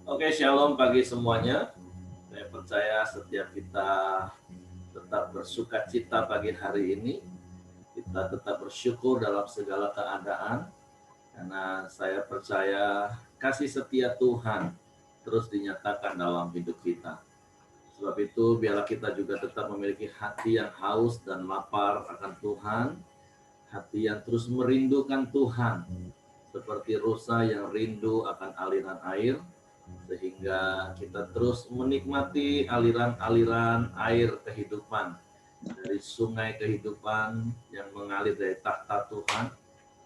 Oke, shalom pagi semuanya. Saya percaya setiap kita tetap bersuka cita pagi hari ini. Kita tetap bersyukur dalam segala keadaan. Karena saya percaya kasih setia Tuhan terus dinyatakan dalam hidup kita. Sebab itu biarlah kita juga tetap memiliki hati yang haus dan lapar akan Tuhan. Hati yang terus merindukan Tuhan. Seperti rusa yang rindu akan aliran air. Sehingga kita terus menikmati aliran-aliran air kehidupan dari sungai kehidupan yang mengalir dari tahta Tuhan,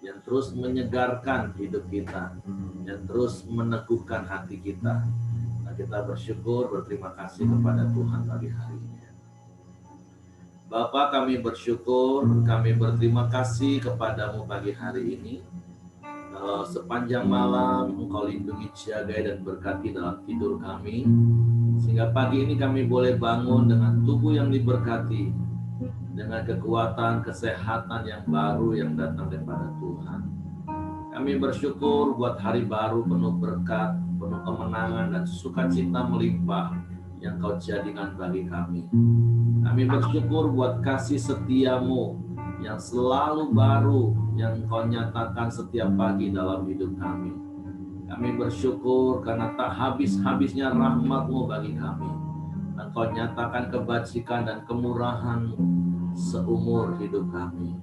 yang terus menyegarkan hidup kita, yang terus meneguhkan hati kita. Nah, kita bersyukur, berterima kasih kepada Tuhan pagi hari ini. Bapa, kami bersyukur, kami berterima kasih kepadamu pagi hari ini. Sepanjang malam Engkau lindungi, jagai dan berkati dalam tidur kami, sehingga pagi ini kami boleh bangun dengan tubuh yang diberkati, dengan kekuatan, kesehatan yang baru yang datang daripada Tuhan. Kami bersyukur buat hari baru penuh berkat, penuh kemenangan dan sukacita melimpah yang Kau jadikan bagi kami. Kami bersyukur buat kasih setiamu yang selalu baru, yang Kau nyatakan setiap pagi dalam hidup kami. Kami bersyukur karena tak habis-habisnya rahmat-Mu bagi kami. Engkau nyatakan kebajikan dan kemurahan-Mu seumur hidup kami.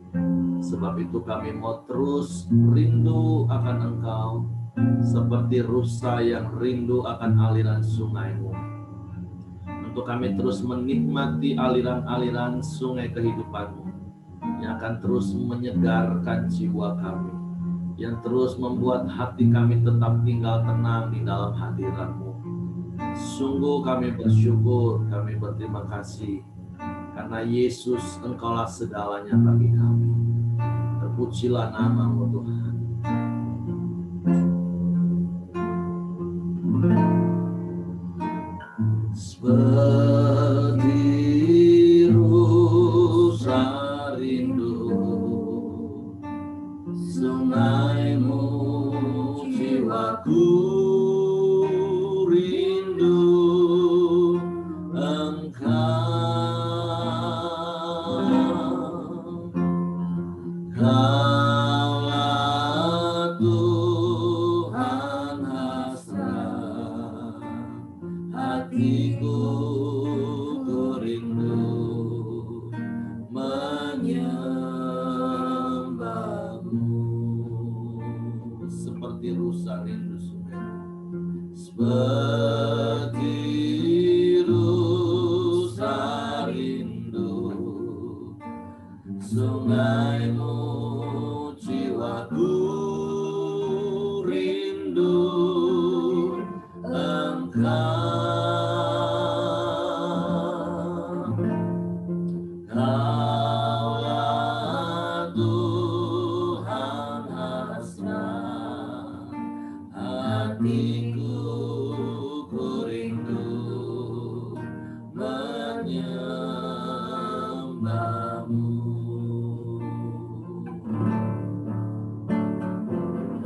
Sebab itu kami mau terus rindu akan Engkau, seperti rusa yang rindu akan aliran sungai-Mu. Untuk kami terus menikmati aliran-aliran sungai kehidupan-Mu, yang akan terus menyegarkan jiwa kami, yang terus membuat hati kami tetap tinggal tenang di dalam hadirat-Mu. Sungguh kami bersyukur, kami berterima kasih, karena Yesus Engkaulah segalanya bagi kami. Terpujilah nama-Mu Tuhan. Seperti rusa rindu sungai-Mu, jiwaku rindu Engkau. Kaulah Tuhan hasrat hatiku, ku rindu menyembah-Mu. Seperti rusa rindu sungai, seperti rusa rindu sungai-Mu, jiwaku rindu Engkau. Kaulah Tuhan hasrat hatiku, ku rindu menyembah-Mu.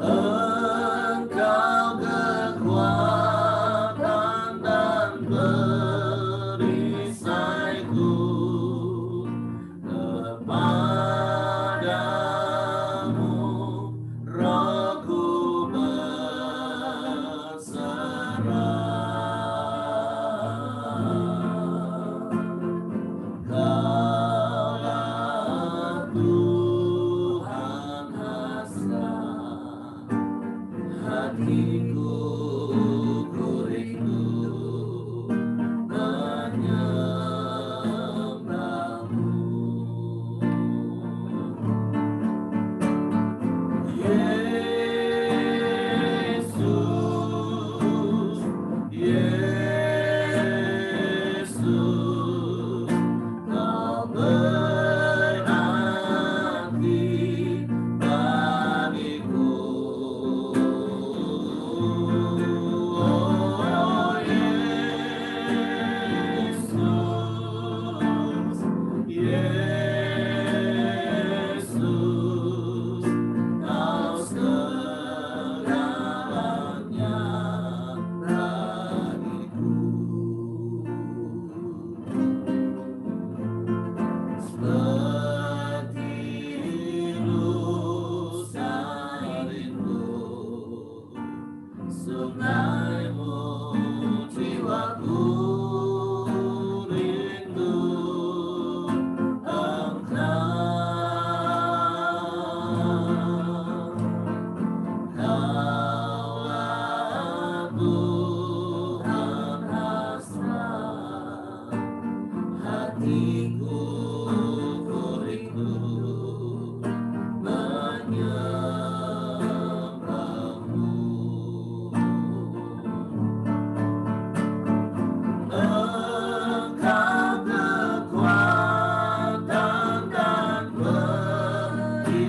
Engkau kekuatan dan perisaiku, kepadamu rohku berserah. Kaulah Tuhan hasrat hatiku, ku rindu menyembah-Mu. Yesus, Yesus, Kau berarti bagiku. sungaimu, jiwaku rindu Engkau. Kaulah Tuhan hasrat hatiku, ku rindu menyembahmu. Engkau kekuatan dan perisaiku,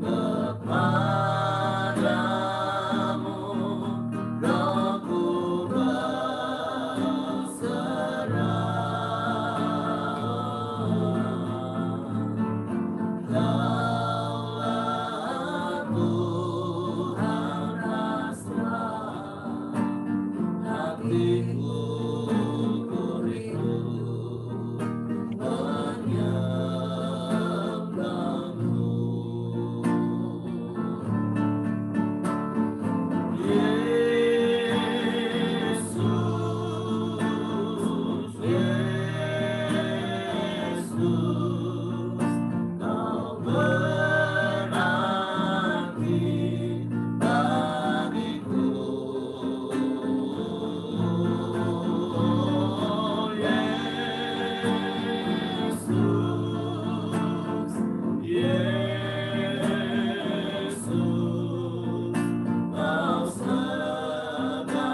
kepadamu rohku berserah. Kaulah Tuhan hasrat hatiku, ku rindu menyembahmu. Yesus, Yesus, Kau berarti bagiku. Yesus, Yesus, Kau segalanya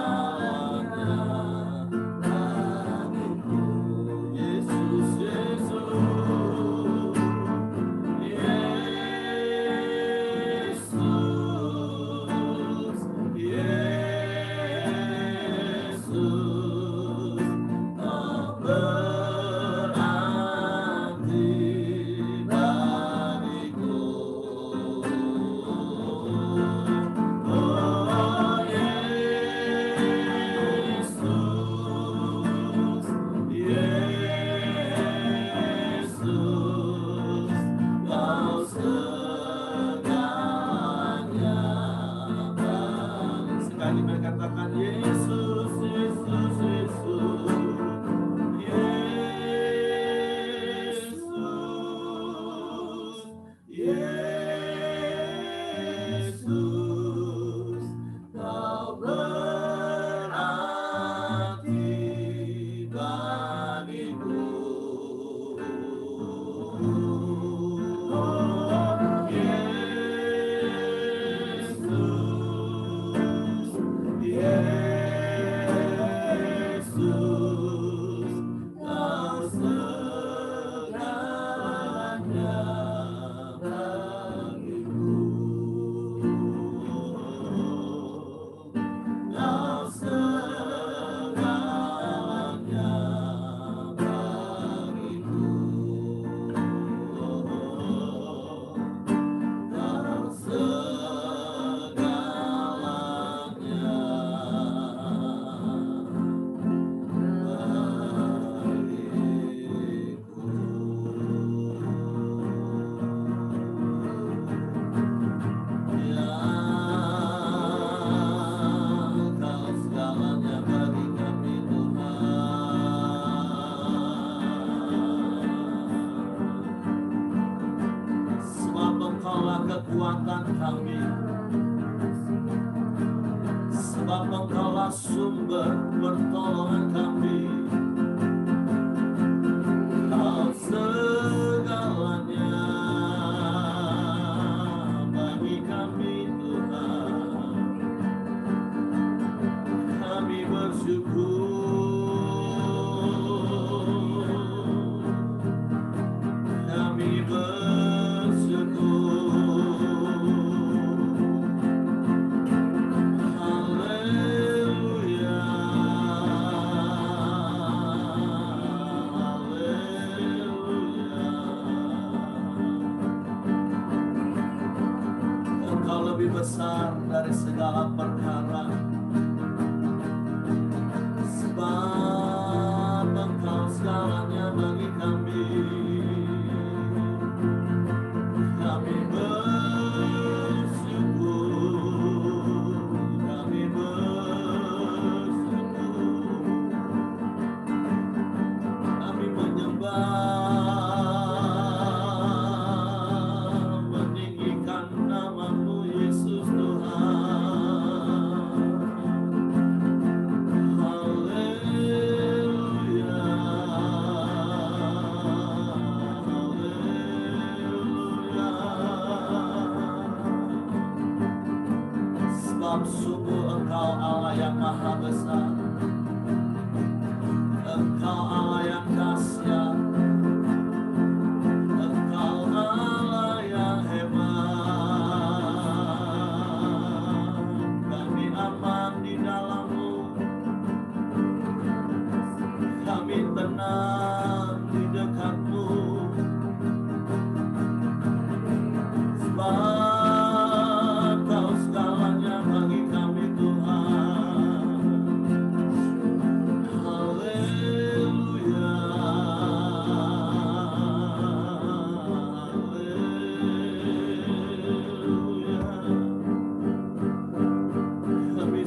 bagiku. Yesus, Yesus, Yesus, Yesus, Kau berarti bagiku. Oh Yesus, Yesus, Kau segalanya bagi. Sekali mari katakan Yesus, Yesus, Yesus, Yesus, Yesus, Kau berarti bagiku. Oh Yesus, Yesus, Kau segalanya bagiku. Kau segalanya bagiku. Kau segalanya bagi kami Tuhan. Sebab Engkaulah kekuatan kami, sebab Engkaulah sumber pertolongan kami. Kau segalanya bagi kami Tuhan. Kami bersyukur, kami bersyukur. Haleluya, haleluya. Engkau lebih besar dari segala perkara, sebab Engkau segalanya bagi kami. Kami bersyukur, Sebab sungguh Engkau Allah yang maha besar, Engkau Allah yang dahsyat, Engkau Allah yang hebat. Kami aman di dalam-Mu, kami tenang di dekat-Mu, sebab Kau segalanya bagi kami Tuhan. Haleluya, haleluya. Kami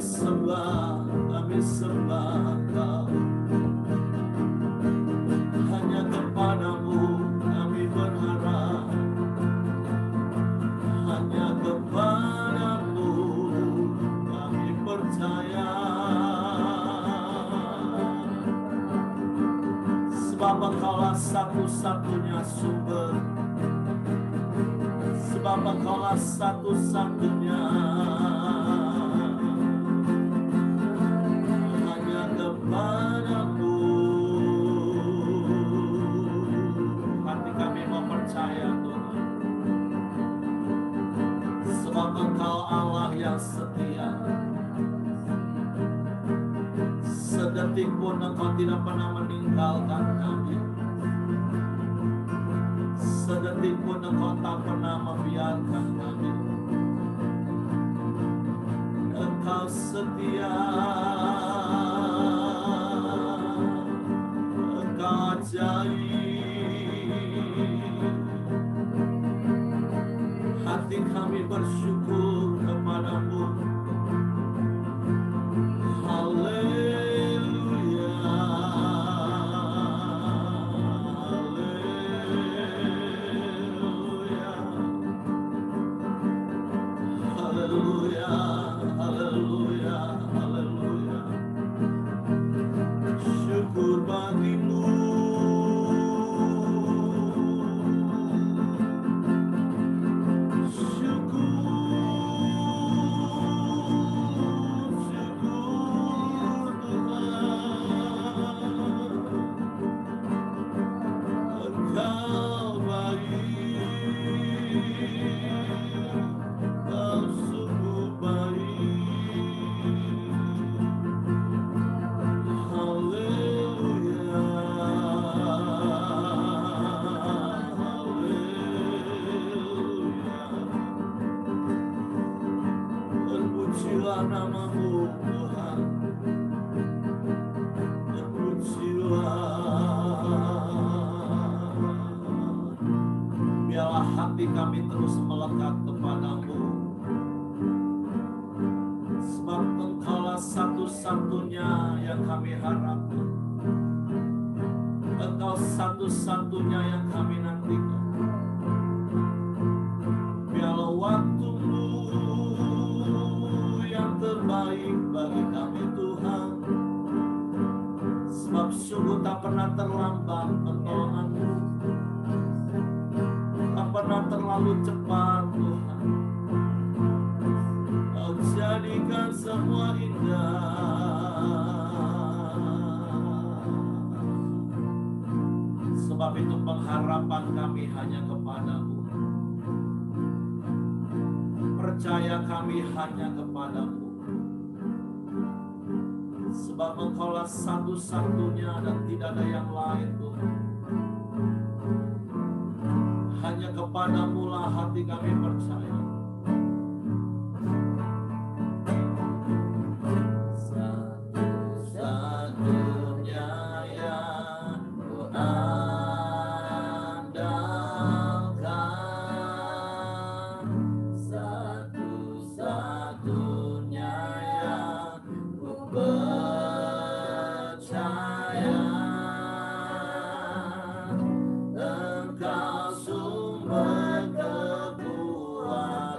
sembah Kau. Hanya kepadamu kami berharap, hanya kepadamu kami percaya. Sebab Engkaulah satu-satunya sumber, sebab Engkaulah satu-satunya. Hanya kepadamu hati kami mau percaya Tuhan. Sebab Engkau Allah yang setia, sedetik pun Engkau tidak pernah meninggalkan kami, sedetik pun Engkau tak pernah membiarkan kami. Engkau setia, Engkau ajaib. Hati kami bersyukur kepadamu. Haleluya, haleluya, haleluya, haleluya, haleluya. Syukur bagimu, terpujilah namamu Tuhan, terpujilah. Biarlah hati kami terus melekat kepadamu, sebab Engkaulah satu-satunya yang kami harapkan, Engkau satu-satunya yang kami nantikan. Biarlah waktu-Mu yang terbaik bagi kami Tuhan, sebab sungguh tak pernah terlambat pertolongan-Mu, tak pernah terlalu cepat Tuhan. Kau jadikan semua indah, sebab itu pengharapan kami hanya kepadamu, percaya kami hanya kepadamu, sebab Engkaulah satu-satunya dan tidak ada yang lain Tuhan. Hanya kepadamu lah hati kami percaya. Satu-satunya yang ku andalkan, satu-satunya yang ku percaya. Engkau sumber kekuatan.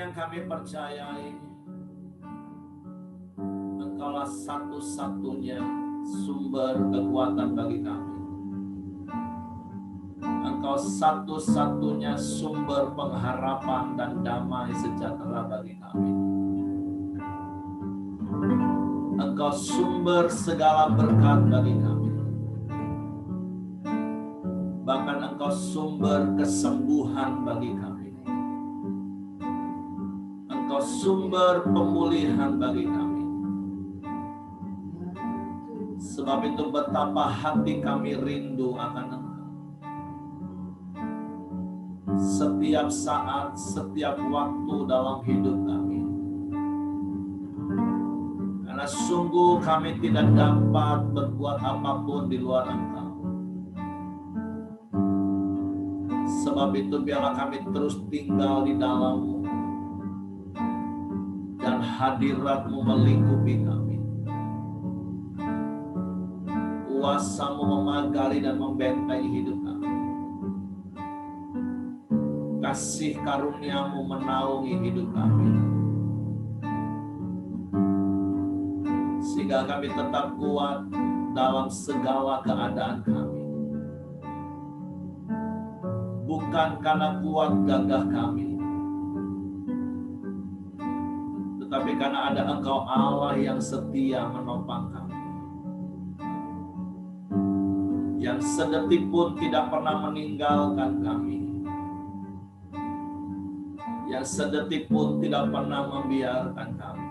yang kami percayai, Engkaulah satu-satunya sumber kekuatan bagi kami. Engkau satu-satunya sumber pengharapan dan damai sejahtera bagi kami. Engkau sumber segala berkat bagi kami. Bahkan Engkau sumber kesembuhan bagi kami. Engkau sumber pemulihan bagi kami. Sebab itu betapa hati kami rindu akan Engkau. Setiap saat, setiap waktu dalam hidup kami. Karena sungguh kami tidak dapat berbuat apapun di luar Engkau. Sebab itu biarlah kami terus tinggal di dalam-Mu. Dan hadirat-Mu melingkupi kami. Kuasa-Mu memagari dan membentengi hidup kami. Kasih karunia-Mu menaungi hidup kami. Sehingga kami tetap kuat dalam segala keadaan kami. Bukan karena kuat gagah kami, tetapi karena ada Engkau Allah yang setia menopang kami. Yang sedetik pun tidak pernah meninggalkan kami. Yang sedetik pun tidak pernah membiarkan kami.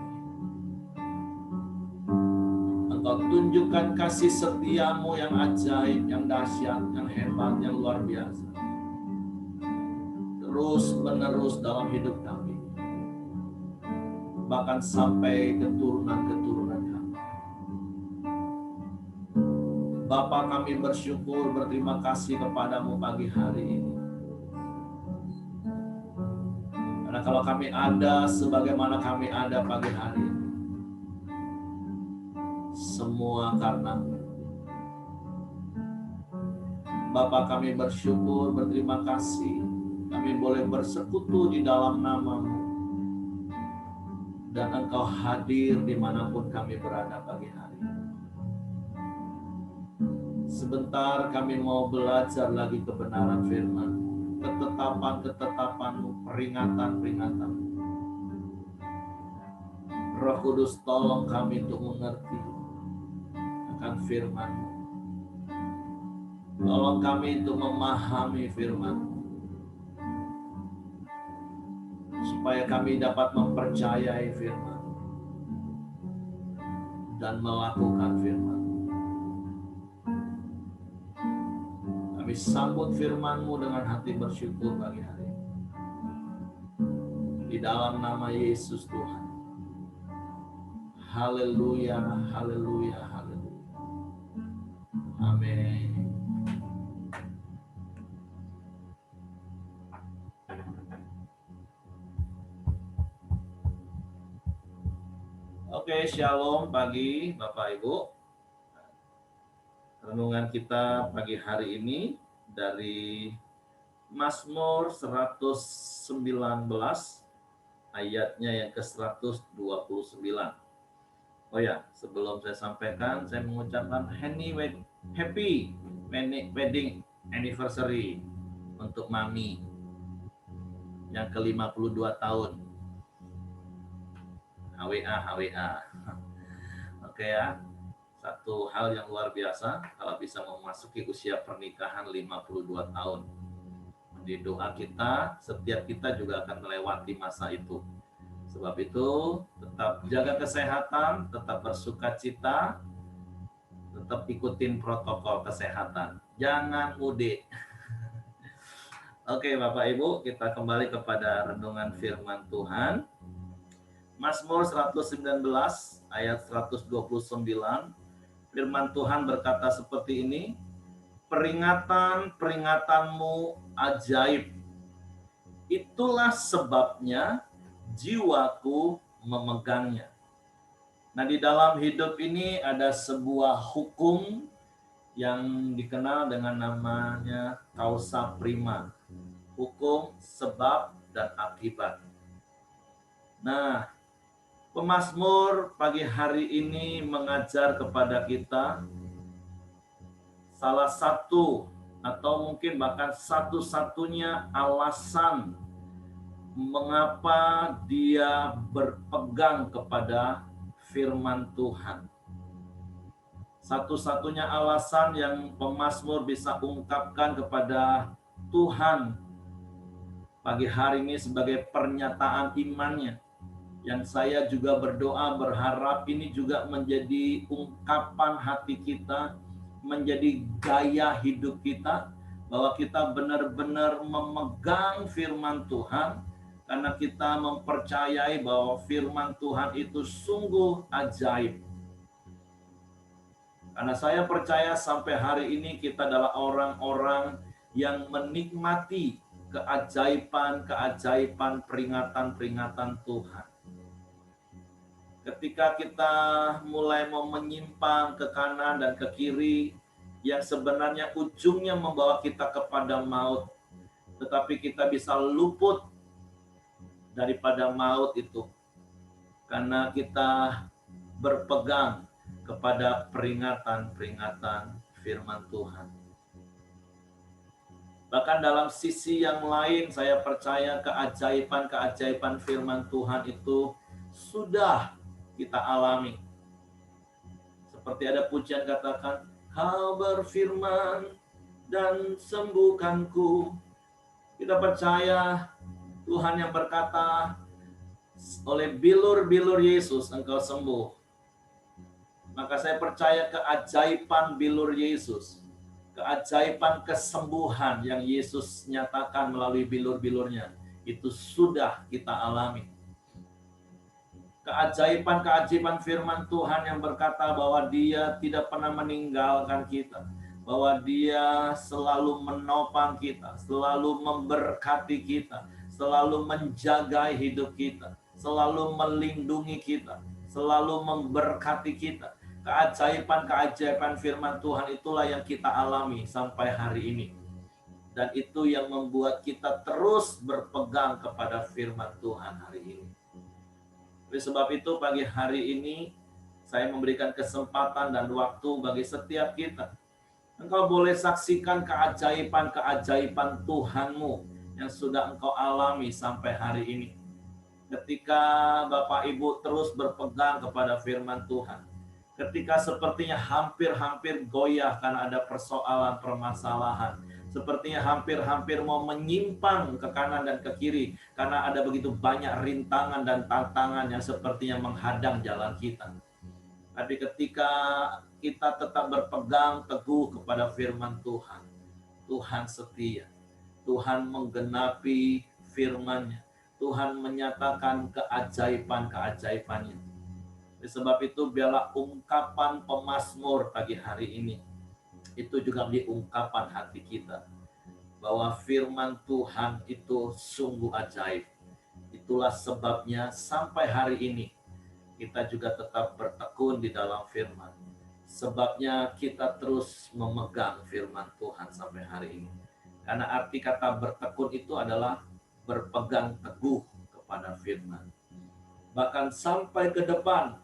Engkau tunjukkan kasih setia-Mu yang ajaib, yang dahsyat, yang hebat, yang luar biasa. Terus menerus dalam hidup kami. Bahkan sampai keturunan-keturunan kami. Bapa, kami bersyukur, berterima kasih kepadamu pagi hari ini. Karena kalau kami ada sebagaimana kami ada pagi hari ini, semua karena-Mu. Bapa, kami bersyukur, berterima kasih, kami boleh bersekutu di dalam nama-Mu, dan Engkau hadir dimanapun kami berada pagi hari ini. Sebentar kami mau belajar lagi kebenaran firman-Mu, ketetapan-ketetapan-Mu, peringatan-peringatan-Mu. Roh Kudus, tolong kami untuk mengerti akan firman-Mu. Tolong kami untuk memahami firman-Mu, supaya kami dapat mempercayai firman dan melakukan firman. Kami sambut firman-Mu dengan hati bersyukur pagi hari ini. Di dalam nama Yesus Tuhan. Haleluya, haleluya, haleluya. Amin. Oke, shalom pagi Bapak Ibu. Renungan kita pagi hari ini dari Mazmur 119 ayatnya yang ke-129. Oh ya, sebelum saya sampaikan, saya mengucapkan happy wedding anniversary untuk Mami yang ke-52 tahun. HWA. Oke ya, satu hal yang luar biasa kalau bisa memasuki usia pernikahan 52 tahun. Di doa kita, setiap kita juga akan melewati masa itu. Sebab itu, tetap jaga kesehatan, tetap bersukacita, tetap ikutin protokol kesehatan. Jangan mudik. Oke, Bapak Ibu, kita kembali kepada renungan firman Tuhan. Mazmur 119 ayat 129. Firman Tuhan berkata seperti ini, peringatan-peringatanmu ajaib. Itulah sebabnya jiwaku memegangnya. Nah, di dalam hidup ini ada sebuah hukum yang dikenal dengan namanya causa prima. Hukum sebab dan akibat. Nah, pemazmur pagi hari ini mengajar kepada kita salah satu atau mungkin bahkan satu-satunya alasan mengapa dia berpegang kepada firman Tuhan. Satu-satunya alasan yang pemazmur bisa ungkapkan kepada Tuhan pagi hari ini sebagai pernyataan imannya. Yang saya juga berdoa berharap ini juga menjadi ungkapan hati kita, menjadi gaya hidup kita, bahwa kita benar-benar memegang firman Tuhan, karena kita mempercayai bahwa firman Tuhan itu sungguh ajaib. Karena saya percaya sampai hari ini kita adalah orang-orang yang menikmati keajaiban-keajaiban peringatan-peringatan Tuhan. Ketika kita mulai mau menyimpang ke kanan dan ke kiri, yang sebenarnya ujungnya membawa kita kepada maut, tetapi kita bisa luput daripada maut itu, karena kita berpegang kepada peringatan-peringatan firman Tuhan. Bahkan dalam sisi yang lain, saya percaya keajaiban-keajaiban firman Tuhan itu sudah kita alami. Seperti ada pujian katakan, Kau berfirman dan sembuhkanku. Kita percaya Tuhan yang berkata, oleh bilur-bilur Yesus engkau sembuh. Maka saya percaya keajaiban bilur Yesus, keajaiban kesembuhan yang Yesus nyatakan melalui bilur-bilurnya, itu sudah kita alami. Keajaiban-keajaiban firman Tuhan yang berkata bahwa Dia tidak pernah meninggalkan kita, bahwa Dia selalu menopang kita, selalu memberkati kita, selalu menjaga hidup kita, selalu melindungi kita, selalu memberkati kita. Keajaiban-keajaiban firman Tuhan itulah yang kita alami sampai hari ini. Dan itu yang membuat kita terus berpegang kepada firman Tuhan hari ini. Oleh sebab itu pagi hari ini saya memberikan kesempatan dan waktu bagi setiap kita. Engkau boleh saksikan keajaiban-keajaiban Tuhanmu yang sudah engkau alami sampai hari ini. Ketika Bapak Ibu terus berpegang kepada firman Tuhan. Ketika sepertinya hampir-hampir goyah karena ada persoalan, permasalahan. Sepertinya hampir-hampir mau menyimpang ke kanan dan ke kiri karena ada begitu banyak rintangan dan tantangan yang sepertinya menghadang jalan kita. Tapi ketika kita tetap berpegang teguh kepada firman Tuhan, Tuhan setia, Tuhan menggenapi firman-Nya, Tuhan menyatakan keajaiban-keajaibannya. Oleh sebab itu biarlah ungkapan pemazmur pagi hari ini itu juga menjadi ungkapan hati kita bahwa firman Tuhan itu sungguh ajaib. Itulah sebabnya sampai hari ini kita juga tetap bertekun di dalam firman. Sebabnya kita terus memegang firman Tuhan sampai hari ini. Karena arti kata bertekun itu adalah berpegang teguh kepada firman. Bahkan sampai ke depan,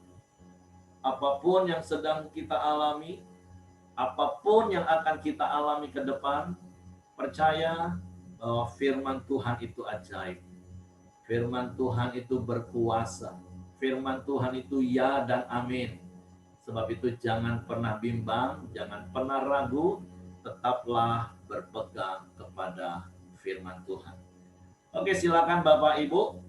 apapun yang sedang kita alami, apapun yang akan kita alami ke depan, percaya bahwa firman Tuhan itu ajaib. Firman Tuhan itu berkuasa. Firman Tuhan itu ya dan amin. Sebab itu jangan pernah bimbang, jangan pernah ragu, tetaplah berpegang kepada firman Tuhan. Oke, silakan Bapak Ibu,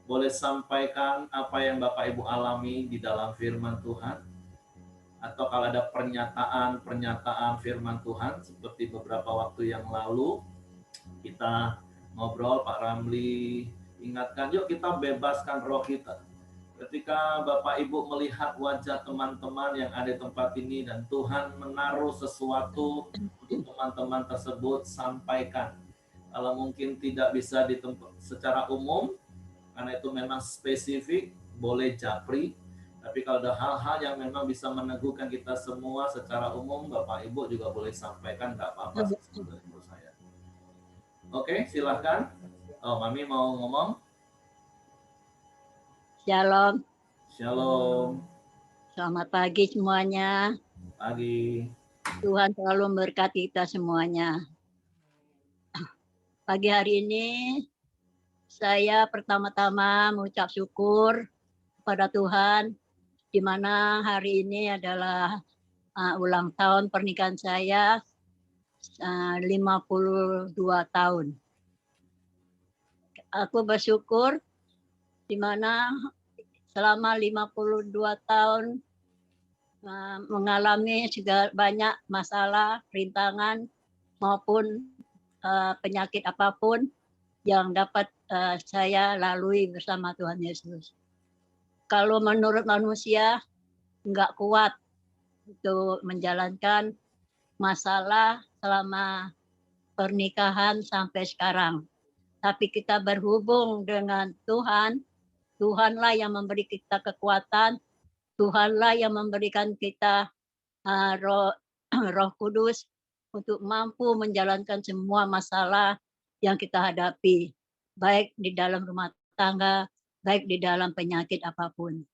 boleh sampaikan apa yang Bapak Ibu alami di dalam firman Tuhan. Atau kalau ada pernyataan firman Tuhan seperti beberapa waktu yang lalu kita ngobrol, Pak Ramli ingatkan, yuk kita bebaskan roh kita. Ketika Bapak Ibu melihat wajah teman-teman yang ada di tempat ini dan Tuhan menaruh sesuatu untuk teman-teman tersebut, sampaikan. Kalau mungkin tidak bisa di tempat secara umum karena itu memang spesifik, boleh japri. Tapi kalau ada hal-hal yang memang bisa meneguhkan kita semua secara umum, Bapak Ibu juga boleh sampaikan, nggak apa-apa menurut saya. Oke, silahkan. Oh, Mami mau ngomong? Shalom. Shalom. Selamat pagi semuanya. Pagi. Tuhan selalu memberkati kita semuanya. Pagi hari ini saya pertama-tama mengucap syukur kepada Tuhan, di mana hari ini adalah ulang tahun pernikahan saya 52 tahun. Aku bersyukur di mana selama 52 tahun mengalami segala banyak masalah, rintangan maupun penyakit apapun yang dapat saya lalui bersama Tuhan Yesus. Kalau menurut manusia nggak kuat untuk menjalankan masalah selama pernikahan sampai sekarang. Tapi kita berhubung dengan Tuhan, Tuhanlah yang memberi kita kekuatan, Tuhanlah yang memberikan kita Roh Kudus untuk mampu menjalankan semua masalah yang kita hadapi, baik di dalam rumah tangga, baik di dalam penyakit apapun.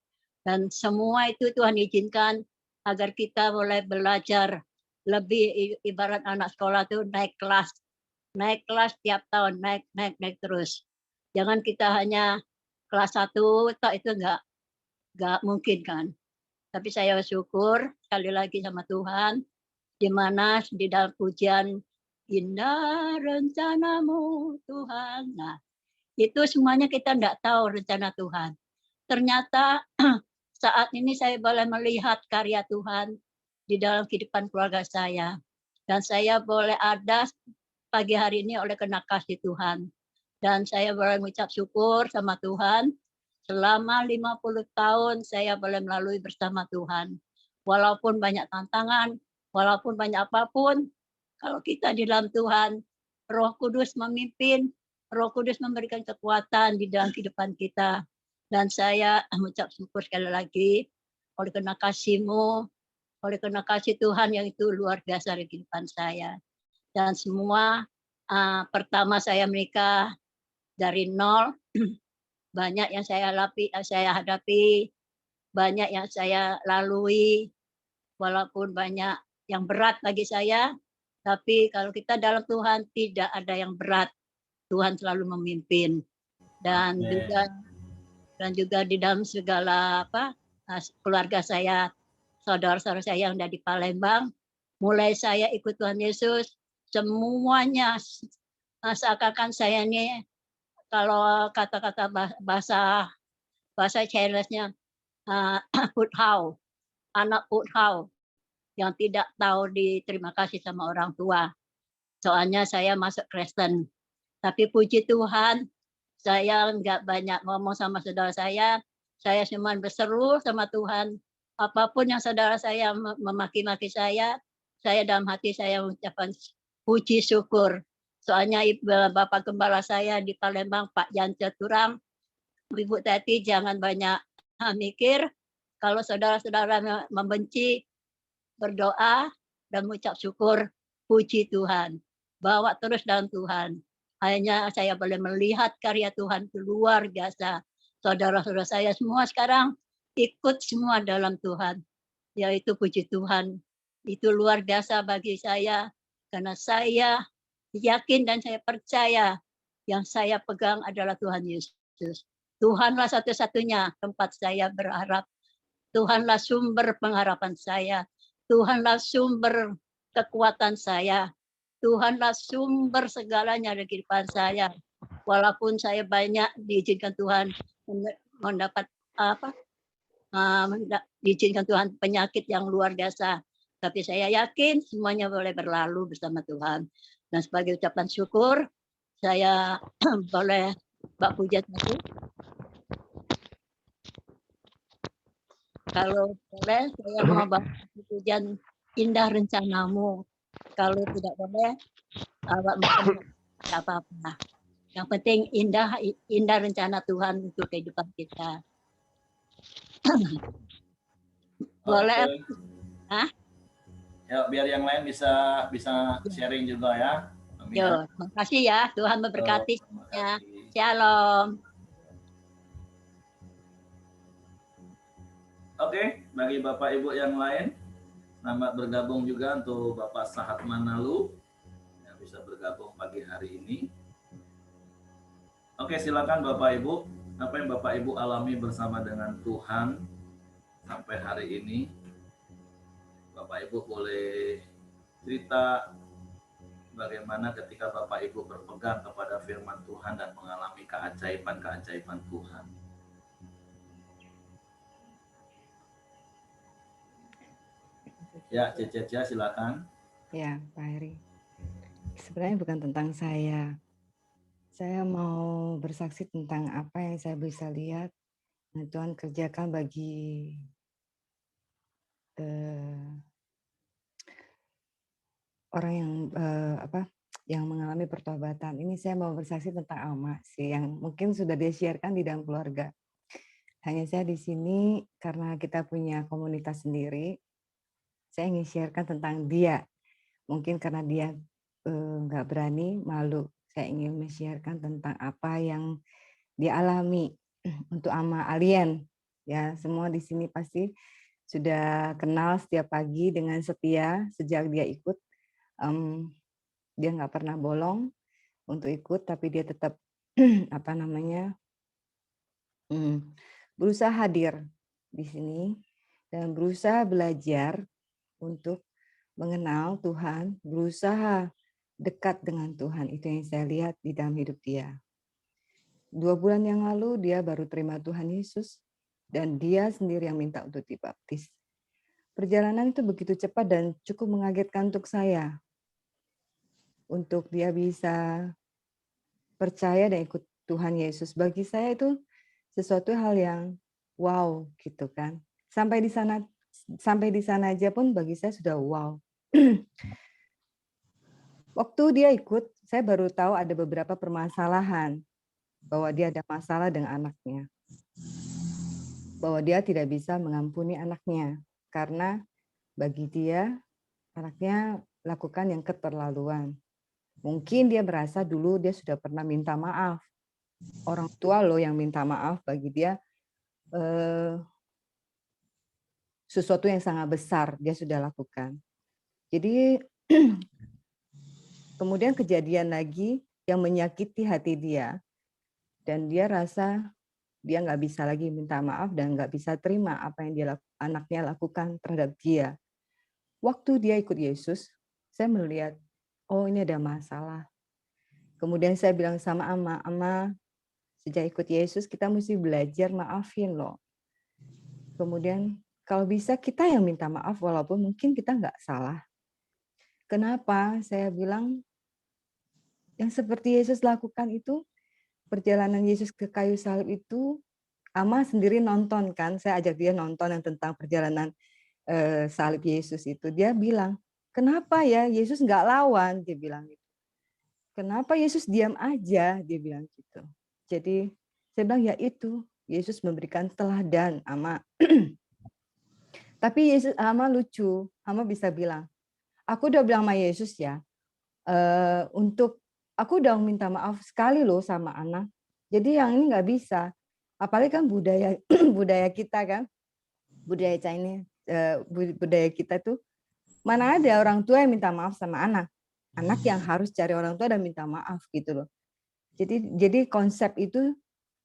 Dan semua itu Tuhan izinkan agar kita boleh belajar lebih, ibarat anak sekolah itu naik kelas tiap tahun, naik terus. Jangan kita hanya kelas 1, itu enggak mungkin kan. Tapi saya bersyukur sekali lagi sama Tuhan, di mana di dalam pujian indah rencanamu Tuhan. Nah, itu semuanya kita enggak tahu rencana Tuhan. Ternyata saat ini saya boleh melihat karya Tuhan di dalam kehidupan keluarga saya. Dan saya boleh ada pagi hari ini oleh karena kasih Tuhan. Dan saya boleh mengucap syukur sama Tuhan. Selama 50 tahun saya boleh melalui bersama Tuhan. Walaupun banyak tantangan, walaupun banyak apapun, kalau kita di dalam Tuhan, Roh Kudus memimpin, Roh Kudus memberikan kekuatan di dalam kehidupan kita. Dan saya mengucap syukur sekali lagi oleh karena kasih-Mu, oleh karena kasih Tuhan yang itu luar biasa di kehidupan saya. Dan semua pertama saya menikah dari nol, banyak yang saya hadapi, banyak yang saya lalui, walaupun banyak yang berat bagi saya, tapi kalau kita dalam Tuhan tidak ada yang berat. Tuhan selalu memimpin. Dan juga di dalam segala keluarga saya, saudara-saudara saya yang ada di Palembang, mulai saya ikut Tuhan Yesus, semuanya seakan-akan saya ini, kalau kata-kata bahasa Chinese-nya, puthau, anak puthau yang tidak tahu diterima kasih sama orang tua. Soalnya saya masuk Kristen. Tapi puji Tuhan, saya nggak banyak ngomong sama saudara saya cuma berseru sama Tuhan. Apapun yang saudara saya memaki-maki saya dalam hati saya mengucapkan puji syukur. Soalnya Bapak Gembala saya di Palembang, Pak Jan Ceturang, Ibu Tati jangan banyak mikir. Kalau saudara-saudara membenci, berdoa dan mengucap syukur, puji Tuhan. Bawa terus dalam Tuhan. Hanya saya boleh melihat karya Tuhan itu luar biasa. Saudara-saudara saya semua sekarang ikut semua dalam Tuhan. Yaitu puji Tuhan. Itu luar biasa bagi saya. Karena saya yakin dan saya percaya yang saya pegang adalah Tuhan Yesus. Tuhanlah satu-satunya tempat saya berharap. Tuhanlah sumber pengharapan saya. Tuhanlah sumber kekuatan saya. Tuhanlah sumber segalanya di kehidupan saya. Walaupun saya banyak diizinkan Tuhan mendapat diizinkan Tuhan penyakit yang luar biasa. Tapi saya yakin semuanya boleh berlalu bersama Tuhan. Dan sebagai ucapan syukur, saya boleh Mbak pujian satu. Kalau boleh, saya mau bawa pujian indah rencanamu. Kalau tidak boleh, awak mungkin tidak apa-apa. Yang penting indah rencana Tuhan untuk kehidupan kita. Boleh? Okay. Ya, biar yang lain bisa sharing juga ya. Amin. Yo, terima kasih ya. Tuhan memberkati semuanya. Shalom. Oke, bagi Bapak Ibu yang lain, selamat bergabung juga untuk Bapak Sahat Manalu yang bisa bergabung pagi hari ini. Oke, silakan Bapak Ibu, apa yang Bapak Ibu alami bersama dengan Tuhan sampai hari ini? Bapak Ibu boleh cerita bagaimana ketika Bapak Ibu berpegang kepada firman Tuhan dan mengalami keajaiban-keajaiban Tuhan. Ya, Cece, silakan. Ya, Pak Heri. Sebenarnya bukan tentang saya. Saya mau bersaksi tentang apa yang saya bisa lihat yang Tuhan kerjakan bagi orang yang mengalami pertobatan. Ini saya mau bersaksi tentang Alma sih, yang mungkin sudah dia sharekan di dalam keluarga. Hanya saya di sini karena kita punya komunitas sendiri, saya ingin sharekan tentang dia. Mungkin karena dia nggak berani, malu. Saya ingin men-sharekan tentang apa yang dia alami untuk Ama Alien. Ya, semua di sini pasti sudah kenal setiap pagi dengan setia sejak dia ikut. Dia nggak pernah bolong untuk ikut, tapi dia tetap berusaha hadir di sini dan berusaha belajar untuk mengenal Tuhan, berusaha dekat dengan Tuhan. Itu yang saya lihat di dalam hidup dia. 2 bulan yang lalu dia baru terima Tuhan Yesus dan dia sendiri yang minta untuk dibaptis. Perjalanan itu begitu cepat dan cukup mengagetkan untuk saya. Untuk dia bisa percaya dan ikut Tuhan Yesus. Bagi saya itu sesuatu hal yang wow gitu kan. Sampai di sana aja pun bagi saya sudah wow. Waktu dia ikut, saya baru tahu ada beberapa permasalahan. Bahwa dia ada masalah dengan anaknya. Bahwa dia tidak bisa mengampuni anaknya. Karena bagi dia, anaknya lakukan yang keterlaluan. Mungkin dia merasa dulu dia sudah pernah minta maaf. Orang tua loh yang minta maaf, bagi dia sesuatu yang sangat besar dia sudah lakukan. Jadi kemudian kejadian lagi yang menyakiti hati dia, dan dia rasa dia nggak bisa lagi minta maaf dan nggak bisa terima apa yang anaknya lakukan terhadap dia. Waktu dia ikut Yesus, saya melihat, oh ini ada masalah. Kemudian saya bilang sama Ama, sejak ikut Yesus kita mesti belajar maafin loh. Kemudian kalau bisa kita yang minta maaf walaupun mungkin kita nggak salah. Kenapa? Saya bilang yang seperti Yesus lakukan itu, perjalanan Yesus ke kayu salib itu, Ama sendiri nonton kan, saya ajak dia nonton yang tentang perjalanan salib Yesus itu. Dia bilang, kenapa ya Yesus nggak lawan? Dia bilang gitu. Kenapa Yesus diam aja? Dia bilang gitu. Jadi saya bilang ya itu, Yesus memberikan teladan, Ama. Tapi Yesus, Ama lucu, Ama bisa bilang, aku udah bilang sama Yesus ya, untuk aku udah minta maaf sekali loh sama anak. Jadi yang ini nggak bisa. Apalagi kan budaya budaya kita kan, budaya Chinese, budaya kita tuh mana ada orang tua yang minta maaf sama anak. Anak yang harus cari orang tua dan minta maaf gitu loh. Jadi konsep itu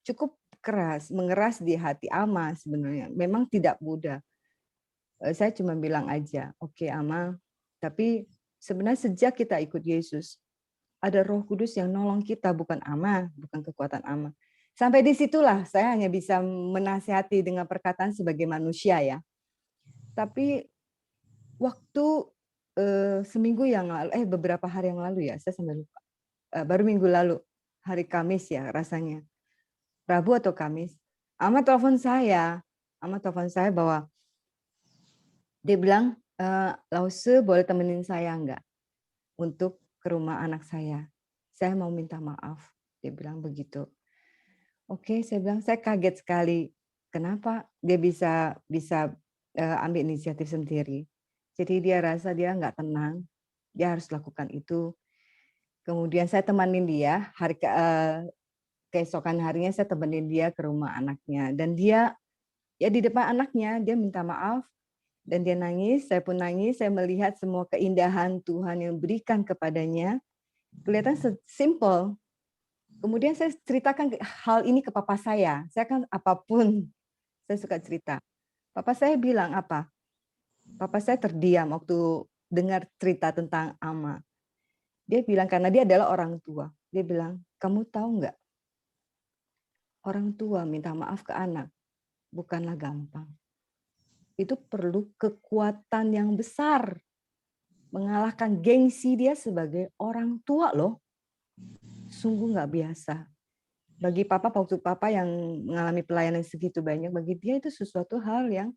cukup keras, mengeras di hati Ama sebenarnya. Memang tidak mudah. Saya cuma bilang aja, oke Ama, tapi sebenarnya sejak kita ikut Yesus, ada Roh Kudus yang nolong kita, bukan Ama, bukan kekuatan Ama. Sampai disitulah saya hanya bisa menasihati dengan perkataan sebagai manusia ya. Tapi waktu seminggu yang lalu, beberapa hari yang lalu ya, saya sampai lupa. Baru minggu lalu, hari Kamis ya rasanya. Rabu atau Kamis. Ama telepon saya bahwa dia bilang, Lause boleh temenin saya enggak untuk ke rumah anak saya. Saya mau minta maaf. Dia bilang begitu. Oke, saya bilang saya kaget sekali. Kenapa dia bisa ambil inisiatif sendiri? Jadi dia rasa dia nggak tenang, dia harus lakukan itu. Kemudian saya temanin dia keesokan harinya saya temenin dia ke rumah anaknya dan dia Ya di depan anaknya dia minta maaf dan dia nangis, saya pun nangis, saya melihat semua keindahan Tuhan yang berikan kepadanya. Kelihatan simple. Kemudian saya ceritakan hal ini ke papa saya. Saya kan apapun saya suka cerita. Papa saya bilang apa? Papa saya terdiam waktu dengar cerita tentang Ama. Dia bilang karena dia adalah orang tua. Dia bilang, kamu tahu nggak? Orang tua minta maaf ke anak bukanlah gampang. Itu perlu kekuatan yang besar. Mengalahkan gengsi dia sebagai orang tua loh. Sungguh nggak biasa. Bagi papa, waktu papa yang mengalami pelayanan segitu banyak, bagi dia itu sesuatu hal yang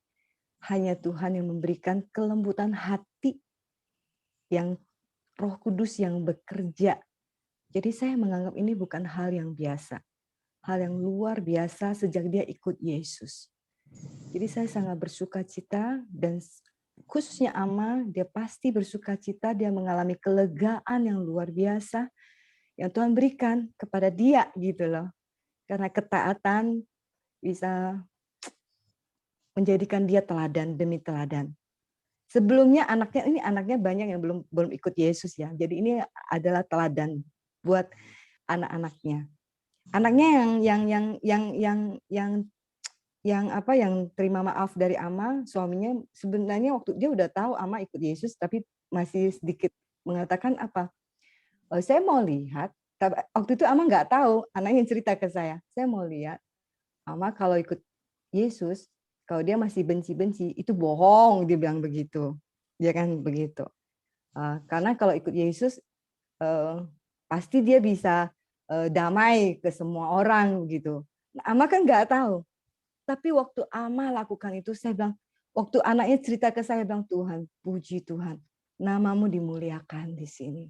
hanya Tuhan yang memberikan kelembutan hati, yang Roh Kudus yang bekerja. Jadi saya menganggap ini bukan hal yang biasa. Hal yang luar biasa sejak dia ikut Yesus. Jadi saya sangat bersuka cita dan khususnya Ama, dia pasti bersuka cita, dia mengalami kelegaan yang luar biasa yang Tuhan berikan kepada dia gitu loh. Karena ketaatan bisa menjadikan dia teladan demi teladan. Sebelumnya anaknya banyak yang belum ikut Yesus ya. Jadi ini adalah teladan buat anak-anaknya. Anaknya yang terima maaf dari Ama, suaminya sebenarnya waktu dia udah tahu Ama ikut Yesus tapi masih sedikit mengatakan apa? Saya mau lihat. Waktu itu Ama nggak tahu, anaknya cerita ke saya mau lihat Ama kalau ikut Yesus, kalau dia masih benci-benci, itu bohong, dia bilang begitu. Dia kan begitu. Karena kalau ikut Yesus, pasti dia bisa damai ke semua orang gitu. Nah, Ama kan nggak tahu. Tapi waktu Ama lakukan itu, saya bilang, waktu anaknya cerita ke saya, bilang, Tuhan, puji Tuhan, namamu dimuliakan di sini.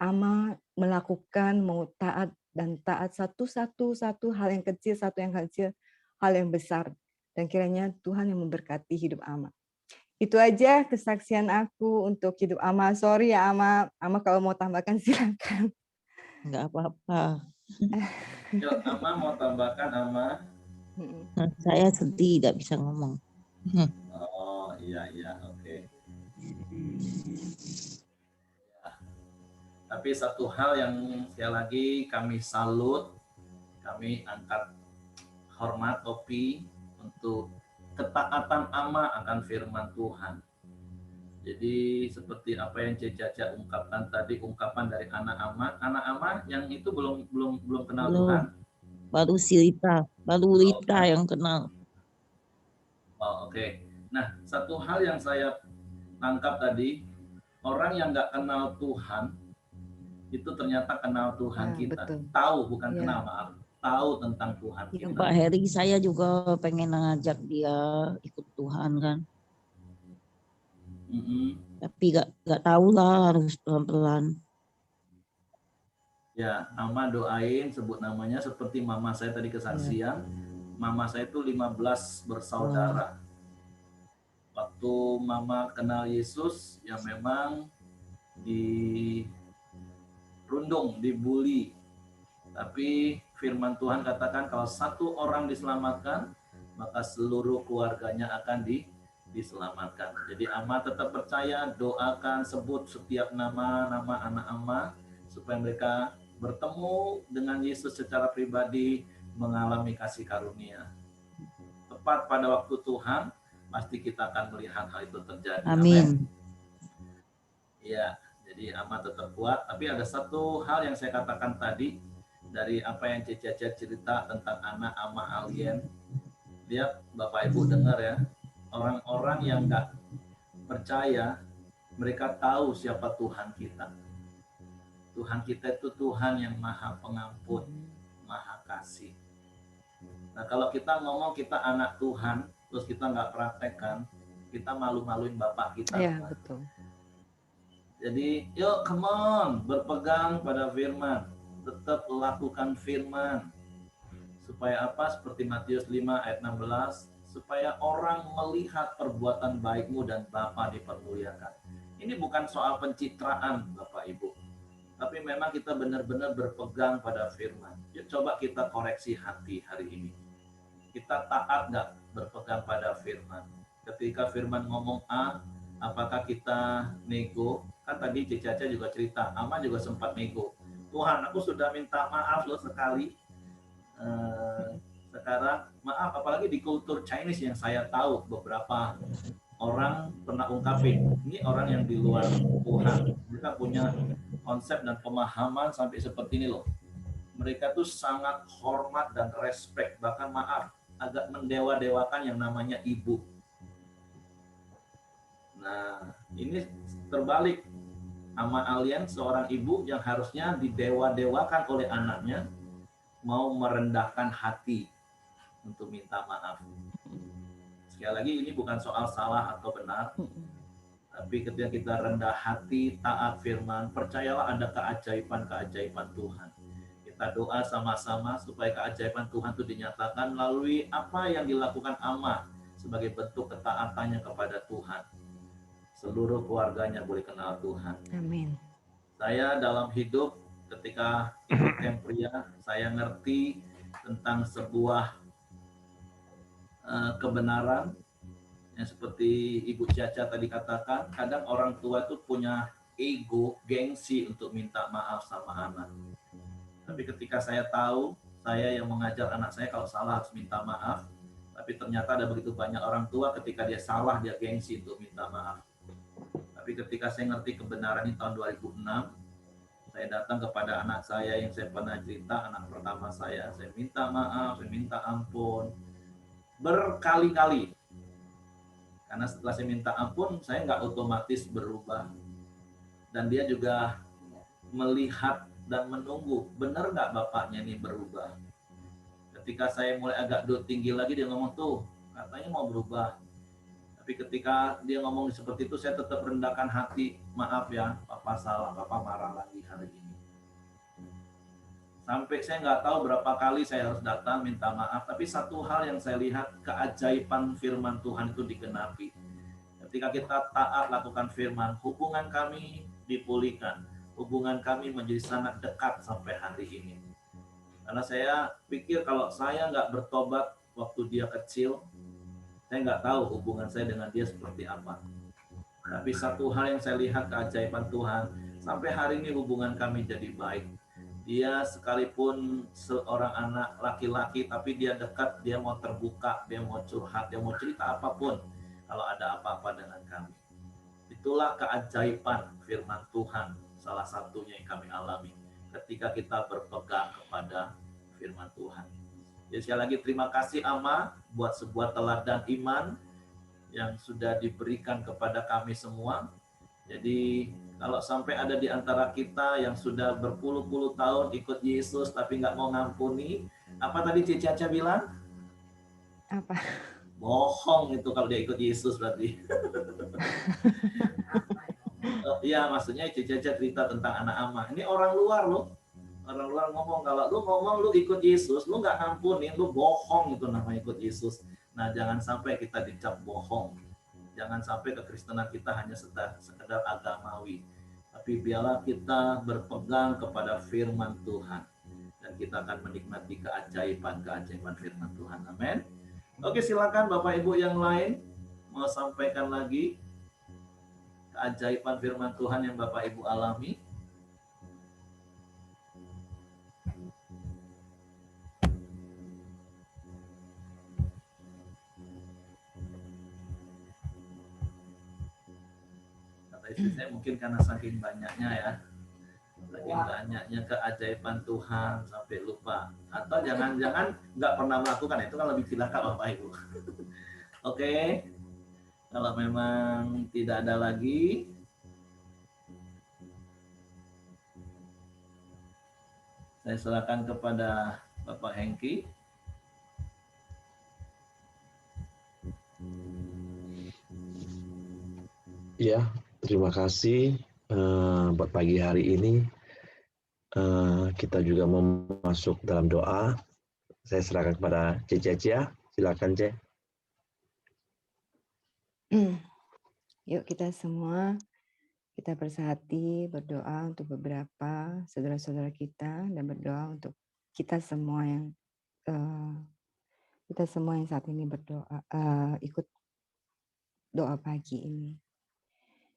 Ama melakukan mau taat dan taat satu hal yang kecil, hal yang besar. Dan kiranya Tuhan yang memberkati hidup Ama. Itu aja kesaksian aku untuk hidup Ama. Sorry ya Ama kalau mau tambahkan silakan. Enggak apa-apa. Yuk, Ama mau tambahkan, Ama? Saya sedih tidak bisa ngomong. Oh iya, oke. Tapi satu hal yang sekali lagi kami salut, kami angkat hormat topi untuk ketaatan Ama akan firman Tuhan. Jadi seperti apa yang Caca ungkapkan tadi, ungkapan dari anak Ama yang itu belum kenal Tuhan. Baru Lita yang kenal. Oh, oke. Nah, satu hal yang saya tangkap tadi, orang yang nggak kenal Tuhan itu ternyata kenal Tuhan kita. Betul. Tahu, bukan kenal, maaf. Tahu tentang Tuhan kita. Pak Heri, saya juga pengen ngajak dia ikut Tuhan kan. Tapi nggak tahu lah, harus pelan-pelan. Ya, Ama doain, sebut namanya seperti mama saya tadi kesaksian. Mama saya itu 15 bersaudara. Waktu mama kenal Yesus, ya memang dirundung, dibully. Tapi firman Tuhan katakan kalau satu orang diselamatkan, maka seluruh keluarganya akan diselamatkan. Jadi Ama tetap percaya, doakan, sebut setiap nama anak Ama supaya mereka bertemu dengan Yesus secara pribadi, mengalami kasih karunia. Tepat pada waktu Tuhan, pasti kita akan melihat hal itu terjadi. Amin. Ya, jadi Ama tetap kuat. Tapi ada satu hal yang saya katakan tadi, dari apa yang Caca cerita tentang anak Ama alien. Lihat Bapak Ibu dengar ya, orang-orang yang nggak percaya, mereka tahu siapa Tuhan kita. Tuhan kita itu Tuhan yang maha pengampun, maha kasih. Nah kalau kita ngomong kita anak Tuhan, terus kita nggak praktekkan, kita malu-maluin Bapak kita. Iya, betul. Jadi yuk come on, berpegang pada firman, tetap lakukan firman. Supaya apa? Seperti Matius 5 ayat 16, supaya orang melihat perbuatan baikmu dan Bapa dipermuliakan. Ini bukan soal pencitraan Bapak Ibu, tapi memang kita benar-benar berpegang pada firman. Yuk coba kita koreksi hati hari ini. Kita taat nggak berpegang pada firman? Ketika firman ngomong A, apakah kita nego? Kan tadi Cicaca juga cerita, Ama juga sempat nego. Tuhan, aku sudah minta maaf loh sekali. Sekarang maaf, apalagi di kultur Chinese yang saya tahu beberapa orang pernah ungkapin, ini orang yang di luar Tuhan, mereka punya konsep dan pemahaman sampai seperti ini loh. Mereka tuh sangat hormat dan respect, bahkan maaf, agak mendewa-dewakan yang namanya ibu. Nah, ini terbalik. Ama Alien, seorang ibu yang harusnya didewa-dewakan oleh anaknya, mau merendahkan hati untuk minta maaf. Sekali lagi, ini bukan soal salah atau benar, tapi ketika kita rendah hati, taat firman, percayalah ada keajaiban-keajaiban Tuhan. Kita doa sama-sama supaya keajaiban Tuhan itu dinyatakan melalui apa yang dilakukan Ama sebagai bentuk ketaatannya kepada Tuhan. Seluruh keluarganya boleh kenal Tuhan. Amin. Saya dalam hidup ketika ikut Kempria, saya ngerti tentang sebuah kebenaran yang seperti Ibu Caca tadi katakan, kadang orang tua itu punya ego, gengsi untuk minta maaf sama anak. Tapi ketika saya tahu, saya yang mengajar anak saya kalau salah harus minta maaf, tapi ternyata ada begitu banyak orang tua ketika dia salah, dia gengsi untuk minta maaf. Tapi ketika saya ngerti kebenaran ini tahun 2006, saya datang kepada anak saya yang saya pernah cerita, anak pertama saya minta maaf, saya minta ampun, berkali-kali. Karena setelah saya minta ampun, saya nggak otomatis berubah. Dan dia juga melihat dan menunggu, benar nggak bapaknya ini berubah. Ketika saya mulai agak tinggi lagi, dia ngomong tuh, katanya mau berubah. Tapi ketika dia ngomong seperti itu, saya tetap rendahkan hati, maaf ya, papa salah, papa marah lagi hari ini. Sampai saya nggak tahu berapa kali saya harus datang minta maaf, tapi satu hal yang saya lihat, keajaiban firman Tuhan itu digenapi. Ketika kita taat lakukan firman, hubungan kami dipulihkan, hubungan kami menjadi sangat dekat sampai hari ini. Karena saya pikir kalau saya nggak bertobat waktu dia kecil, saya nggak tahu hubungan saya dengan dia seperti apa. Tapi satu hal yang saya lihat keajaiban Tuhan, sampai hari ini hubungan kami jadi baik. Dia sekalipun seorang anak laki-laki, tapi dia dekat, dia mau terbuka, dia mau curhat, dia mau cerita apapun kalau ada apa-apa dengan kami. Itulah keajaiban firman Tuhan, salah satunya yang kami alami ketika kita berpegang kepada firman Tuhan. Jadi sekali lagi terima kasih Ama buat sebuah teladan iman yang sudah diberikan kepada kami semua. Jadi kalau sampai ada di antara kita yang sudah berpuluh-puluh tahun ikut Yesus tapi nggak mau ngampuni, apa tadi Cica bilang? Apa? Bohong itu kalau dia ikut Yesus berarti. Iya, maksudnya Cica cerita tentang anak Ama. Ini orang luar loh. Orang luar ngomong, kalau lu ngomong lu ikut Yesus, lu nggak ngampunin, lu bohong, itu namanya ikut Yesus. Nah, jangan sampai kita dicap bohong. Jangan sampai kekristenan kita hanya sekedar agamawi. Tapi biarlah kita berpegang kepada firman Tuhan. Dan kita akan menikmati keajaiban-keajaiban firman Tuhan. Amin. Oke, silakan Bapak Ibu yang lain mau sampaikan lagi keajaiban firman Tuhan yang Bapak Ibu alami. Istri saya mungkin karena saking banyaknya ya, saking banyaknya keajaiban Tuhan sampai lupa, atau jangan-jangan nggak pernah melakukan, itu kan lebih silakan Bapak Ibu. Oke, kalau memang tidak ada lagi, saya serahkan kepada Bapak Hengki. Ya, terima kasih buat pagi hari ini. Kita juga mau masuk dalam doa. Saya serahkan kepada Cia. Silakan, Ce. Yuk kita semua, kita bersehati, berdoa untuk beberapa saudara-saudara kita, dan berdoa untuk kita semua yang Kita semua yang saat ini berdoa, ikut doa pagi ini.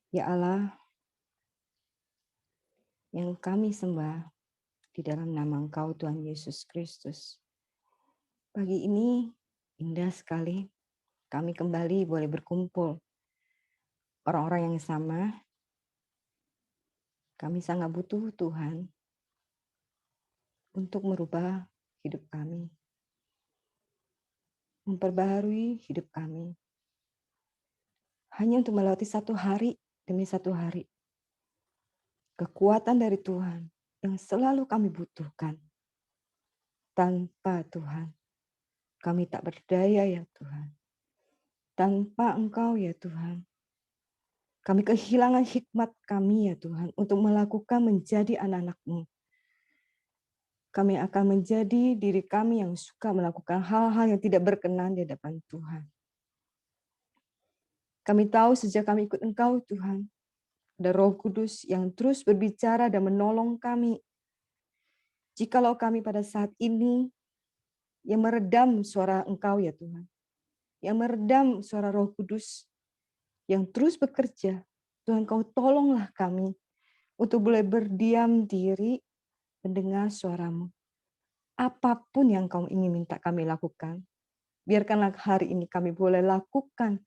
Ya Allah, yang kami sembah di dalam nama Engkau Tuhan Yesus Kristus. Pagi ini indah sekali kami kembali boleh berkumpul. Orang-orang yang sama, kami sangat butuh Tuhan untuk merubah hidup kami, memperbaharui hidup kami. Hanya untuk melewati satu hari demi satu hari. Kekuatan dari Tuhan yang selalu kami butuhkan. Tanpa Tuhan, kami tak berdaya ya Tuhan. Tanpa Engkau ya Tuhan, kami kehilangan hikmat kami ya Tuhan untuk melakukan menjadi anak-anak-Mu. Kami akan menjadi diri kami yang suka melakukan hal-hal yang tidak berkenan di hadapan Tuhan. Kami tahu sejak kami ikut Engkau Tuhan, ada Roh Kudus yang terus berbicara dan menolong kami. Jikalau kami pada saat ini yang meredam suara Engkau ya Tuhan, yang meredam suara Roh Kudus yang terus bekerja, Tuhan Kau tolonglah kami untuk boleh berdiam diri mendengar suara-Mu. Apapun yang Kau ingin minta kami lakukan, biarkanlah hari ini kami boleh lakukan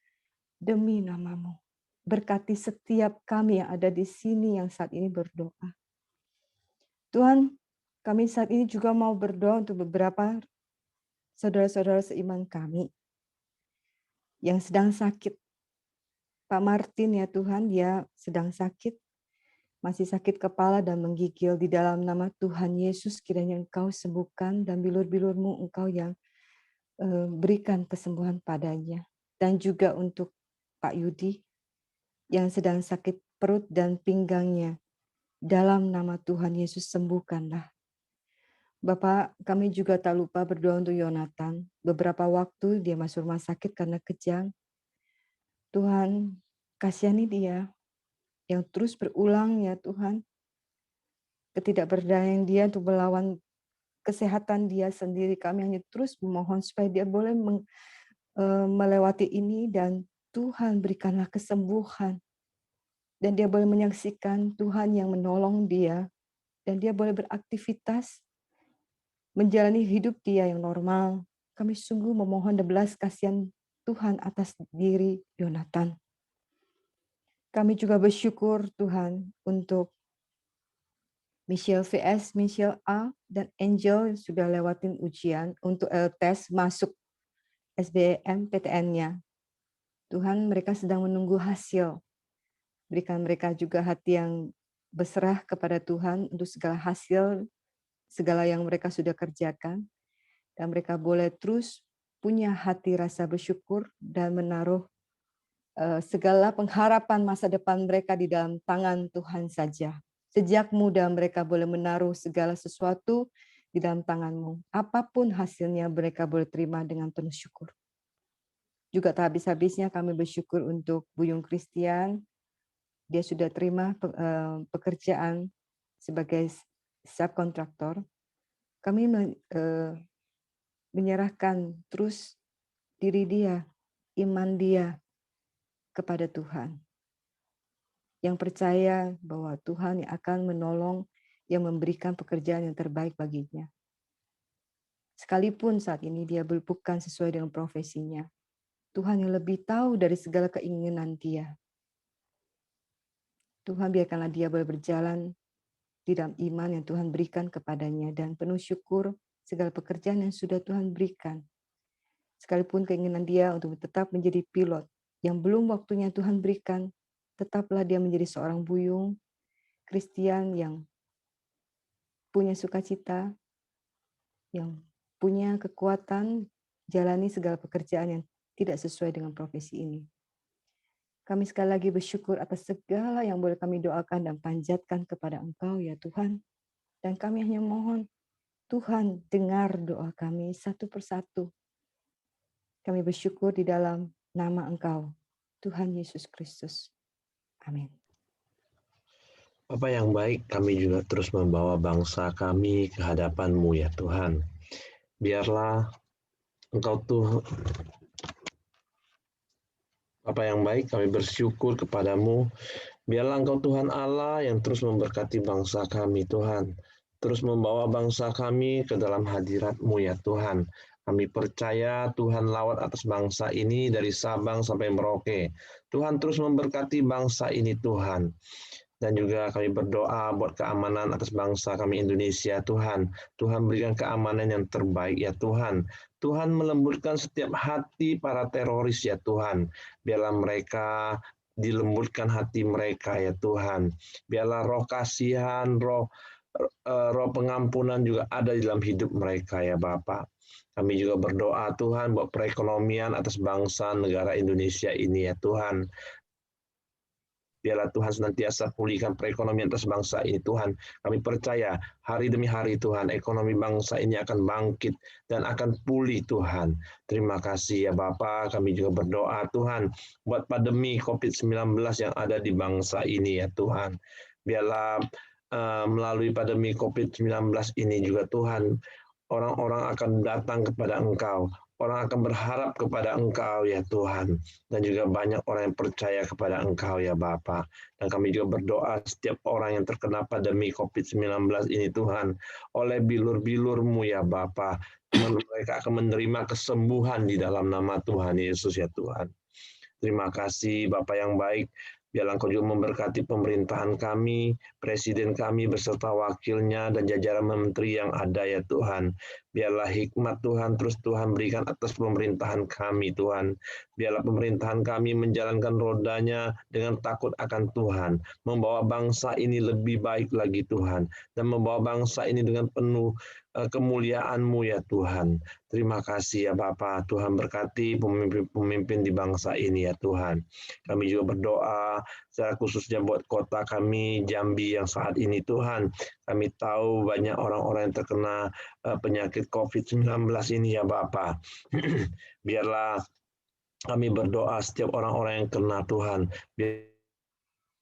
demi nama-Mu. Berkati setiap kami yang ada di sini yang saat ini berdoa. Tuhan, kami saat ini juga mau berdoa untuk beberapa saudara-saudara seiman kami yang sedang sakit. Pak Martin ya Tuhan, dia sedang sakit. Masih sakit kepala dan menggigil. Di dalam nama Tuhan Yesus kiranya Engkau sembuhkan dan bilur-bilur-Mu Engkau yang berikan kesembuhan padanya. Dan juga untuk Pak Yudi yang sedang sakit perut dan pinggangnya. Dalam nama Tuhan Yesus sembuhkanlah. Bapak, kami juga tak lupa berdoa untuk Yonatan. Beberapa waktu dia masuk rumah sakit karena kejang. Tuhan, kasihani dia yang terus berulang ya Tuhan. Ketidakberdayaan dia untuk melawan kesehatan dia sendiri. Kami hanya terus memohon supaya dia boleh melewati ini dan Tuhan berikanlah kesembuhan. Dan dia boleh menyaksikan Tuhan yang menolong dia. Dan dia boleh beraktivitas, menjalani hidup dia yang normal. Kami sungguh memohon dan belas kasihan Tuhan atas diri Yonatan. Kami juga bersyukur Tuhan untuk Michelle VS, Michelle A, dan Angel sudah lewatin ujian untuk tes masuk SBM PTN-nya. Tuhan, mereka sedang menunggu hasil. Berikan mereka juga hati yang berserah kepada Tuhan untuk segala hasil, segala yang mereka sudah kerjakan. Dan mereka boleh terus punya hati rasa bersyukur dan menaruh segala pengharapan masa depan mereka di dalam tangan Tuhan saja. Sejak muda mereka boleh menaruh segala sesuatu di dalam tangan-Mu. Apapun hasilnya mereka boleh terima dengan penuh syukur. Juga tak habis-habisnya kami bersyukur untuk Buyung Christian. Dia sudah terima pekerjaan sebagai subkontraktor. Kami menyerahkan terus diri dia, iman dia kepada Tuhan. Yang percaya bahwa Tuhan yang akan menolong, yang memberikan pekerjaan yang terbaik baginya. Sekalipun saat ini dia bukan sesuai dengan profesinya, Tuhan yang lebih tahu dari segala keinginan dia. Tuhan biarkanlah dia boleh berjalan di dalam iman yang Tuhan berikan kepadanya dan penuh syukur segala pekerjaan yang sudah Tuhan berikan. Sekalipun keinginan dia untuk tetap menjadi pilot yang belum waktunya Tuhan berikan, tetaplah dia menjadi seorang buyung Kristen yang punya sukacita, yang punya kekuatan jalani segala pekerjaan yang tidak sesuai dengan profesi ini. Kami sekali lagi bersyukur atas segala yang boleh kami doakan dan panjatkan kepada Engkau ya Tuhan. Dan kami hanya mohon, Tuhan dengar doa kami satu persatu. Kami bersyukur di dalam nama Engkau, Tuhan Yesus Kristus. Amin. Bapa yang baik, kami juga terus membawa bangsa kami ke hadapan-Mu ya Tuhan. Biarlah Engkau Tuhan, Bapa yang baik, kami bersyukur kepadamu. Biarlah Engkau Tuhan Allah yang terus memberkati bangsa kami, Tuhan. Terus membawa bangsa kami ke dalam hadirat-Mu ya Tuhan. Kami percaya Tuhan lawat atas bangsa ini dari Sabang sampai Merauke. Tuhan terus memberkati bangsa ini Tuhan. Dan juga kami berdoa buat keamanan atas bangsa kami Indonesia Tuhan. Tuhan berikan keamanan yang terbaik ya Tuhan. Tuhan melembutkan setiap hati para teroris ya Tuhan. Biarlah mereka dilembutkan hati mereka ya Tuhan. Biarlah roh kasihan, roh pengampunan juga ada di dalam hidup mereka ya Bapak. Kami juga berdoa Tuhan buat perekonomian atas bangsa negara Indonesia ini ya Tuhan. Biarlah Tuhan senantiasa pulihkan perekonomian atas bangsa ini Tuhan. Kami percaya hari demi hari Tuhan ekonomi bangsa ini akan bangkit dan akan pulih Tuhan. Terima kasih ya Bapa. Kami juga berdoa Tuhan buat pandemi COVID-19 yang ada di bangsa ini ya Tuhan. Biarlah melalui pandemi COVID-19 ini juga Tuhan, orang-orang akan datang kepada Engkau. Orang akan berharap kepada Engkau ya Tuhan. Dan juga banyak orang yang percaya kepada Engkau ya Bapa. Dan kami juga berdoa setiap orang yang terkena pandemi COVID-19 ini Tuhan. Oleh bilur-bilur-Mu ya Bapa. Mereka akan menerima kesembuhan di dalam nama Tuhan Yesus ya Tuhan. Terima kasih Bapa yang baik. Biarlah Engkau juga memberkati pemerintahan kami, presiden kami beserta wakilnya dan jajaran menteri yang ada ya Tuhan. Biarlah hikmat Tuhan terus Tuhan berikan atas pemerintahan kami Tuhan. Biarlah pemerintahan kami menjalankan rodanya dengan takut akan Tuhan. Membawa bangsa ini lebih baik lagi Tuhan. Dan membawa bangsa ini dengan penuh kemuliaan-Mu ya Tuhan. Terima kasih ya Bapa. Tuhan berkati pemimpin-pemimpin di bangsa ini ya Tuhan. Kami juga berdoa secara khususnya buat kota kami Jambi yang saat ini Tuhan. Kami tahu banyak orang-orang yang terkena penyakit COVID-19 ini ya Bapa. Biarlah kami berdoa setiap orang-orang yang kena Tuhan.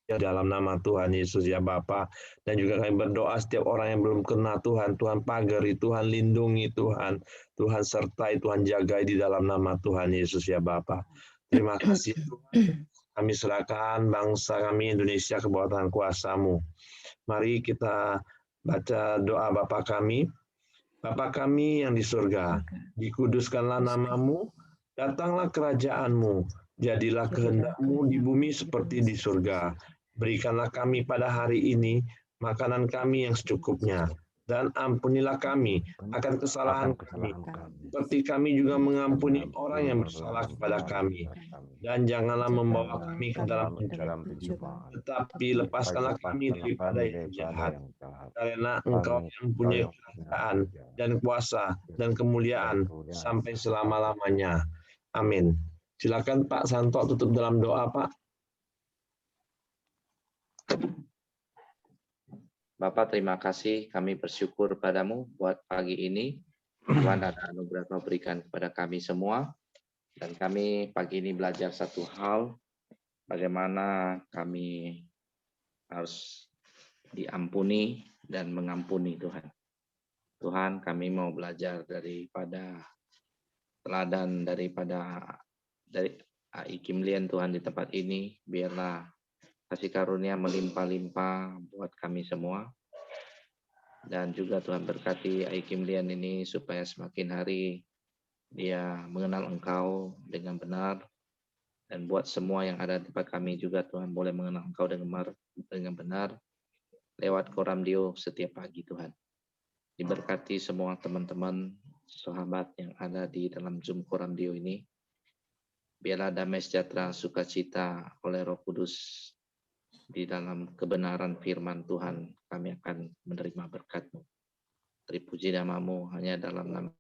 Dalam nama Tuhan Yesus ya Bapa. Dan juga kami berdoa setiap orang yang belum kena Tuhan, Tuhan pagari, Tuhan lindungi Tuhan, Tuhan sertai, Tuhan jagai di dalam nama Tuhan Yesus ya Bapa. Terima kasih Tuhan. Kami serahkan bangsa kami Indonesia ke bawah tangan kuasa-Mu. Mari kita baca doa Bapa kami. Bapa kami yang di surga, dikuduskanlah nama-Mu, datanglah kerajaan-Mu, jadilah kehendak-Mu di bumi seperti di surga. Berikanlah kami pada hari ini makanan kami yang secukupnya, dan ampunilah kami akan kesalahan kami, seperti kami juga mengampuni orang yang bersalah kepada kami. Dan janganlah membawa kami ke dalam pencobaan, tetapi lepaskanlah kami daripada yang jahat. Karena Engkau yang mempunyai kerajaan dan kuasa dan kemuliaan sampai selama-lamanya. Amin. Silakan Pak Santo tutup dalam doa, Pak. Bapak, terima kasih. Kami bersyukur padamu buat pagi ini. Tuhan ada anugerah Kau berikan kepada kami semua. Dan kami pagi ini belajar satu hal, bagaimana kami harus diampuni dan mengampuni Tuhan. Tuhan, kami mau belajar daripada teladan dari AI Kim Lien Tuhan di tempat ini. Biarlah kasih karunia melimpah-limpah buat kami semua. Dan juga Tuhan berkati AI Kim Lien ini supaya semakin hari dia mengenal Engkau dengan benar. Dan buat semua yang ada di tempat kami juga Tuhan boleh mengenal Engkau dengan benar lewat Koramdio setiap pagi Tuhan. Diberkati semua teman-teman, sahabat yang ada di dalam Zoom Koramdio ini. Biarlah damai sejahtera, sukacita oleh Roh Kudus di dalam kebenaran firman Tuhan kami akan menerima berkat-Mu. Terpuji nama-Mu hanya dalam nama